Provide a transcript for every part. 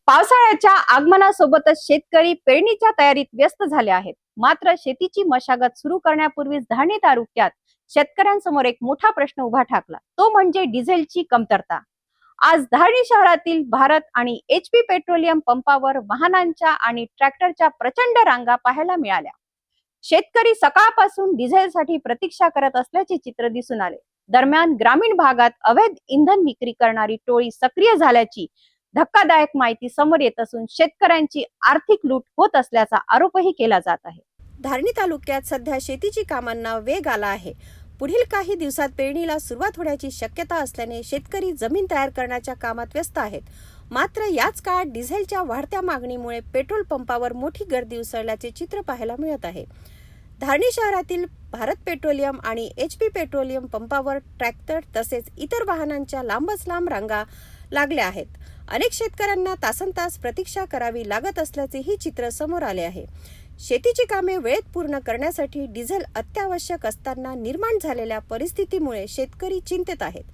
पावसाळ्याच्या आगमनासोबतच शेतकरी पेरणीच्या तयारीत व्यस्त झाले आहेत. मात्र शेतीची मशागत सुरू करण्यापूर्वीच धारणी तालुक्यात शेतकऱ्यांसमोर एक मोठा प्रश्न उभा ठाकला, तो म्हणजे डिझेलची कमतरता. आज धारणी शहरातील भारत आणि HP पेट्रोलियम पंपावर वाहनांच्या आणि ट्रॅक्टरच्या प्रचंड रांगा पाहायला मिळाल्या. शेतकरी सकाळपासून डिझेलसाठी प्रतीक्षा करत असल्याचे चित्र दिसून आले. दरम्यान ग्रामीण भागात अवैध इंधन विक्री करणारी टोळी सक्रिय झाल्याची धक्कादायक माहिती समोर येत असून शेतकऱ्यांची आर्थिक लूट होत असल्याचा आरोपही केला जात आहे. धारणी तालुक्यात सध्या शेतीची कामांना वेग आला आहे. पुढील काही दिवसात पेरणीला सुरुवात होण्याची शक्यता असल्याने शेतकरी जमीन तयार करण्याच्या कामात व्यस्त आहेत. मात्र याच काळात डिझेलच्या वाढत्या मागणीमुळे पेट्रोल पंपावर मोठी गर्दी उसळल्याचे चित्र पाहायला मिळत आहे. धारणी शहरातील भारत पेट्रोलियम आणि HP पेट्रोलियम पंपावर ट्रॅक्टर तसेच इतर वाहनांच्या लांबच लांब रांगा लागल्या आहेत. अनेक शेतकऱ्यांना तासनतास प्रतीक्षा करावी लागत असल्याचेही चित्र समोर आले आहे. शेतीची कामे वेळेत पूर्ण करण्यासाठी डिझेल अत्यावश्यक असताना निर्माण झालेल्या परिस्थितीमुळे शेतकरी चिंतेत आहेत.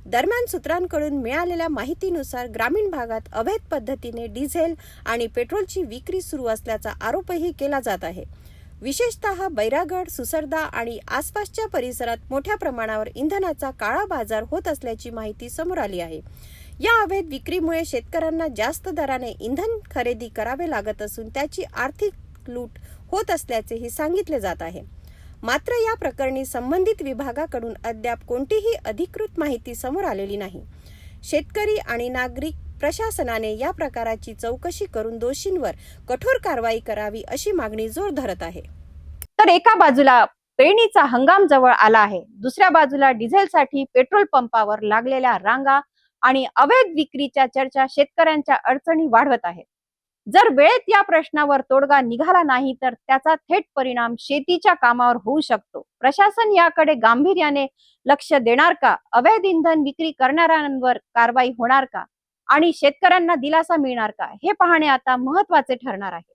दरम्यान सूत्रांकडून मिळालेल्या माहितीनुसार ग्रामीण भागात अवैध पद्धतीने डिझेल आणि पेट्रोलची विक्री सुरू असल्याचा आरोपही केला जात आहे. विशेषतः बैरागड, सुसरदा आणि आसपासच्या परिसरात मोठ्या प्रमाणावर इंधनाचा काळा बाजार होत असल्याची माहिती समोर आली आहे. या अवैध विक्रीमुळे शेतकऱ्यांना जास्त दराने इंधन खरेदी करावे लागत असून त्याची आर्थिक लूट होत असल्याचेही सांगितले जात आहे. मात्र या प्रकरणी संबंधित विभागाकडून अद्याप कोणतीही अधिकृत माहिती समोर आलेली नाही. शेतकरी आणि नागरिक प्रशासनाने या प्रकाराची चौकशी करून दोषींवर कठोर कारवाई करावी अशी मागणी जोर धरत आहे. तर एका बाजूला पेरणीचा हंगाम जवळ आला आहे, दुसऱ्या बाजूला डिझेलसाठी पेट्रोल पंपावर लागलेल्या रांगा आणि अवैध विक्रीच्या चर्चा शेतकऱ्यांच्या अडचणी वाढवत आहेत. जर वेळेत या प्रश्नावर तोडगा निघाला नाही तर त्याचा थेट परिणाम शेतीच्या कामावर होऊ शकतो. प्रशासन याकडे गांभीर्याने लक्ष देणार का? अवैध इंधन विक्री करणाऱ्यांवर कारवाई होणार का? आणि शेतकऱ्यांना दिलासा मिळणार का? हे पाहणे आता महत्त्वाचे ठरणार आहे.